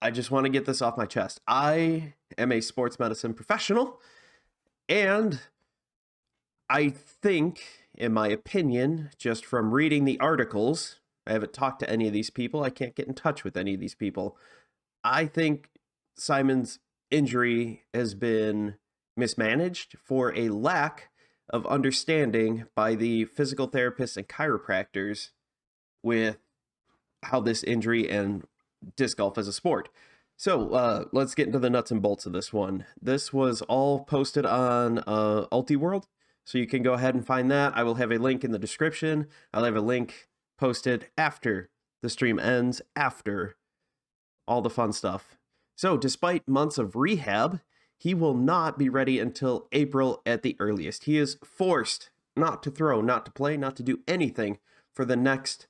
I just want to get this off my chest. I am a sports medicine professional, and I think, in my opinion, just from reading the articles, I haven't talked to any of these people. I can't get in touch with any of these people. I think Simon's injury has been mismanaged for a lack of understanding by the physical therapists and chiropractors with how this injury and disc golf as a sport. So let's get into the nuts and bolts of this one. This was all posted on Ultiworld, so you can go ahead and find that. I will have a link in the description. I'll have a link posted after the stream ends, after all the fun stuff. So despite months of rehab, he will not be ready until April at the earliest. He is forced not to throw, not to play, not to do anything for the next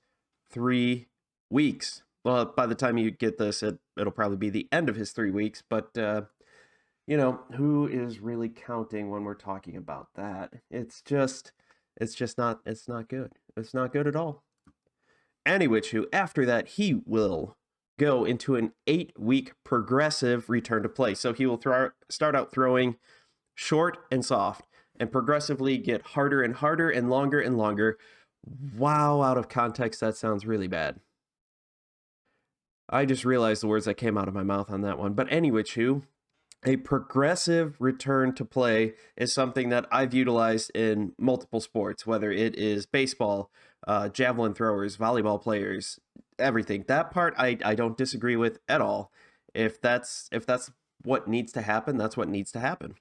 3 weeks. Well, by the time you get this, it'll probably be the end of his 3 weeks, but who is really counting when we're talking about that? It's not good. It's not good at all. Anyway, after that, he will go into an 8-week progressive return to play. So he will start out throwing short and soft and progressively get harder and harder and longer. Wow, out of context, that sounds really bad. I just realized the words that came out of my mouth on that one. But anyway, a progressive return to play is something that I've utilized in multiple sports, whether it is baseball, javelin throwers, volleyball players, everything. That part I don't disagree with at all. If that's what needs to happen, that's what needs to happen.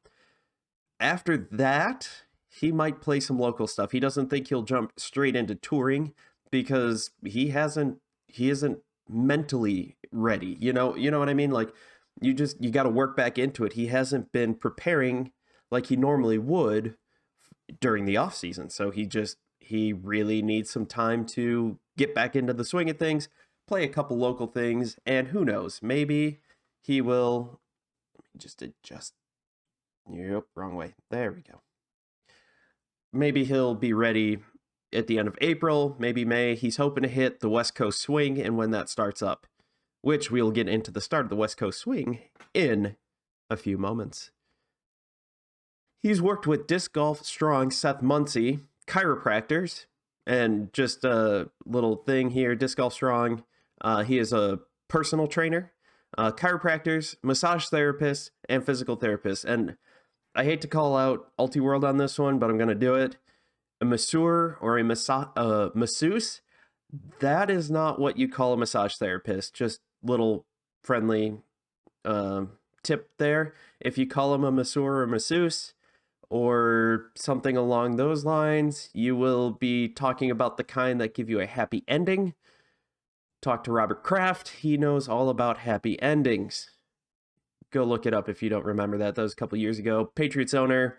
After that, he might play some local stuff. He doesn't think he'll jump straight into touring because he isn't mentally ready. You know what I mean? Like you got to work back into it. He hasn't been preparing like he normally would during the off season. So he really needs some time to get back into the swing of things, play a couple local things, and who knows, maybe he will just adjust. Yep, wrong way. There we go. Maybe he'll be ready at the end of April, maybe May. He's hoping to hit the West Coast swing, and when that starts up, which we'll get into the start of the West Coast swing in a few moments. He's worked with Disc Golf Strong Seth Muncie, chiropractors, and just a little thing here, Disc Golf Strong, he is a personal trainer, chiropractors, massage therapists, and physical therapists. And I hate to call out Ultiworld on this one, but I'm going to do it. A masseur or a masseuse, that is not what you call a massage therapist. Just little friendly tip there. If you call him a masseur or masseuse or something along those lines, you will be talking about the kind that give you a happy ending. Talk to Robert Kraft. He knows all about happy endings. Go look it up if you don't remember that. That was a couple years ago. Patriots owner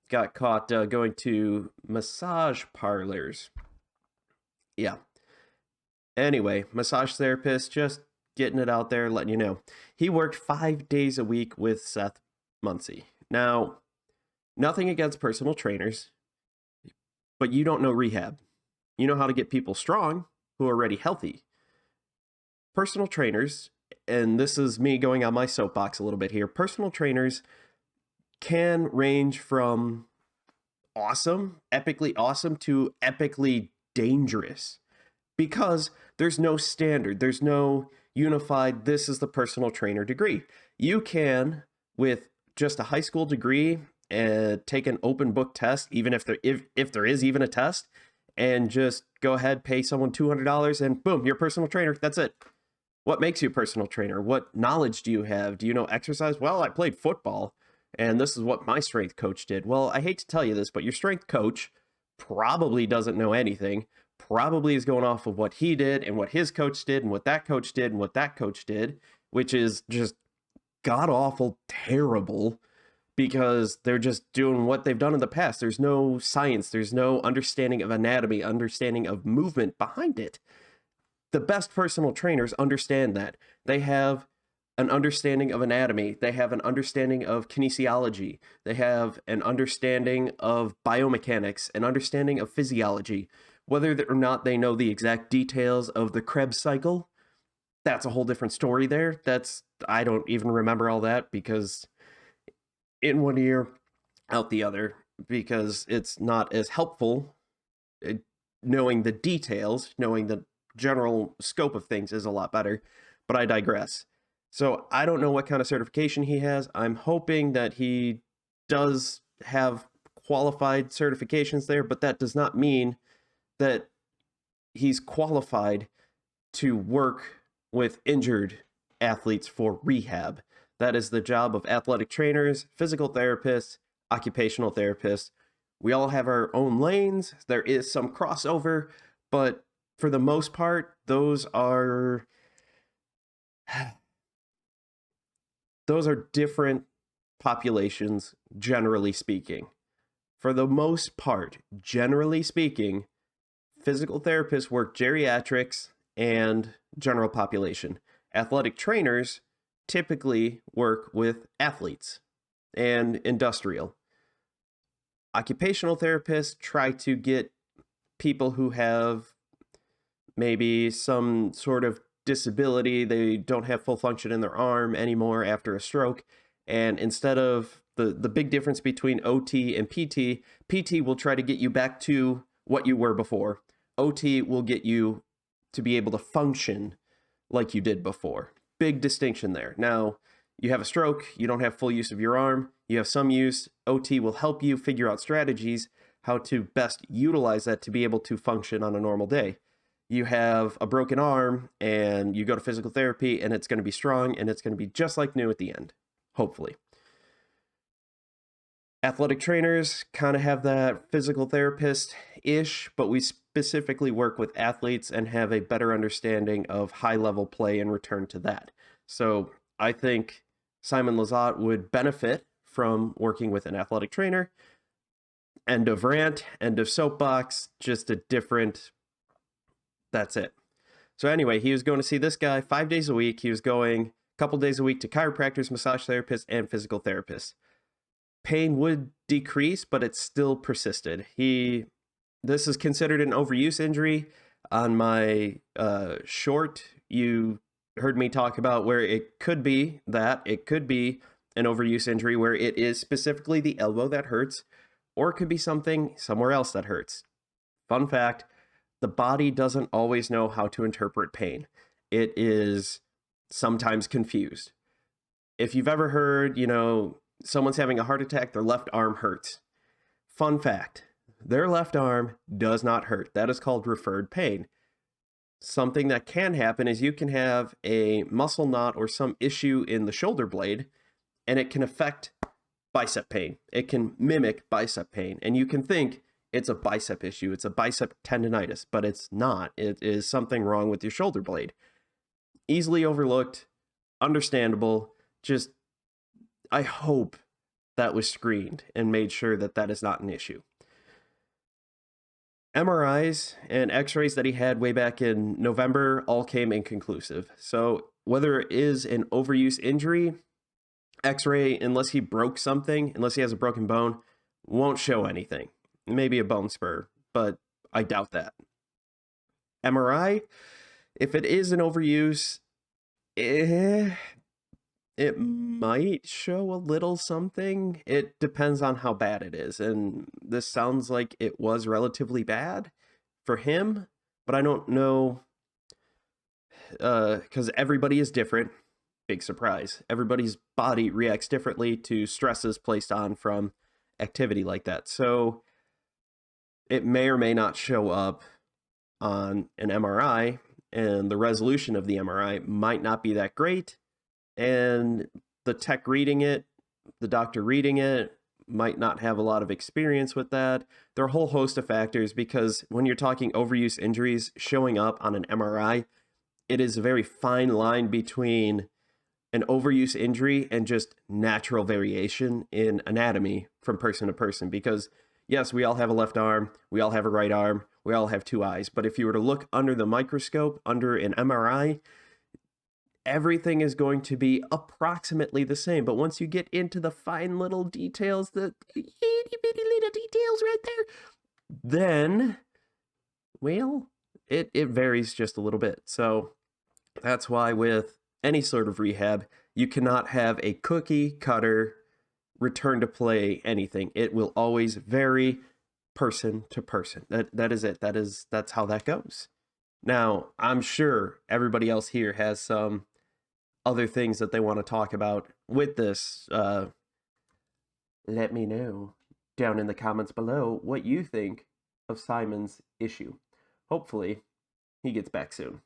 got caught going to massage parlors. Yeah. Anyway, massage therapist, just getting it out there, letting you know. He worked 5 days a week with Seth Muncie. Now, nothing against personal trainers, but you don't know rehab. You know how to get people strong who are already healthy. Personal trainers, and this is me going on my soapbox a little bit here, personal trainers can range from awesome, epically awesome, to epically dangerous because there's no standard. There's no unified, this is the personal trainer degree. You can, with just a high school degree, take an open book test, even if there is even a test, and just go ahead, pay someone $200 and boom, you're a personal trainer. That's it. What makes you a personal trainer? What knowledge do you have? Do you know exercise? Well, I played football, and this is what my strength coach did. Well, I hate to tell you this, but your strength coach probably doesn't know anything, probably is going off of what he did and what his coach did and what that coach did and what that coach did, which is just god-awful terrible because they're just doing what they've done in the past. There's no science. There's no understanding of anatomy, understanding of movement behind it. The best personal trainers understand that. They have an understanding of anatomy. They have an understanding of kinesiology. They have an understanding of biomechanics, an understanding of physiology. Whether or not they know the exact details of the Krebs cycle, that's a whole different story there. I don't even remember all that because in one ear, out the other, because it's not as helpful. uh, Knowing the details, knowing the general scope of things is a lot better, but I digress. So I don't know what kind of certification he has. I'm hoping that he does have qualified certifications there, but that does not mean that he's qualified to work with injured athletes for rehab. That is the job of athletic trainers, physical therapists, occupational therapists. We all have our own lanes. There is some crossover, but for the most part, those are different populations, generally speaking. For the most part, generally speaking, physical therapists work geriatrics and general population. Athletic trainers typically work with athletes and industrial. Occupational therapists try to get people who have maybe some sort of disability. They don't have full function in their arm anymore after a stroke. And instead of the big difference between OT and PT will try to get you back to what you were before. OT will get you to be able to function like you did before. Big distinction there. Now, you have a stroke, you don't have full use of your arm, you have some use. OT will help you figure out strategies how to best utilize that to be able to function on a normal day. You have a broken arm and you go to physical therapy and it's going to be strong and it's going to be just like new at the end, hopefully. Athletic trainers kind of have that physical therapist-ish, but we specifically work with athletes and have a better understanding of high-level play and return to that. So I think Simon Lizotte would benefit from working with an athletic trainer. End of rant, end of soapbox, just a different, that's it. So anyway, he was going to see this guy 5 days a week. He was going a couple days a week to chiropractors, massage therapists, and physical therapists. Pain would decrease, but it still persisted. This is considered an overuse injury. On my short, you heard me talk about where it could be an overuse injury where it is specifically the elbow that hurts, or it could be something somewhere else that hurts. Fun fact, the body doesn't always know how to interpret pain. It is sometimes confused. If you've ever heard, someone's having a heart attack, their left arm hurts. Fun fact, their left arm does not hurt. That is called referred pain. Something that can happen is you can have a muscle knot or some issue in the shoulder blade, and it can affect bicep pain. It can mimic bicep pain, and you can think it's a bicep issue. It's a bicep tendonitis, but it's not. It is something wrong with your shoulder blade. Easily overlooked, understandable, just I hope that was screened and made sure that that is not an issue. MRIs and x-rays that he had way back in November all came inconclusive. So whether it is an overuse injury, x-ray, unless he broke something, unless he has a broken bone, won't show anything. Maybe a bone spur, but I doubt that. MRI, if it is an overuse, it might show a little something. It depends on how bad it is. And this sounds like it was relatively bad for him, but I don't know, because everybody is different. Big surprise. Everybody's body reacts differently to stresses placed on from activity like that. So it may or may not show up on an MRI, and the resolution of the MRI might not be that great. And the tech reading it, the doctor reading it, might not have a lot of experience with that. There are a whole host of factors, because when you're talking overuse injuries showing up on an MRI, it is a very fine line between an overuse injury and just natural variation in anatomy from person to person. Because yes, we all have a left arm, we all have a right arm, we all have two eyes. But if you were to look under the microscope, under an MRI, everything is going to be approximately the same. But once you get into the fine little details, the itty bitty little details right there, then, well, it varies just a little bit. So That's why with any sort of rehab, you cannot have a cookie cutter return to play anything. It will always vary person to person. That is it. That's how that goes. Now, I'm sure everybody else here has some other things that they want to talk about with this. Let me know down in the comments below what you think of Simon's issue. Hopefully, he gets back soon.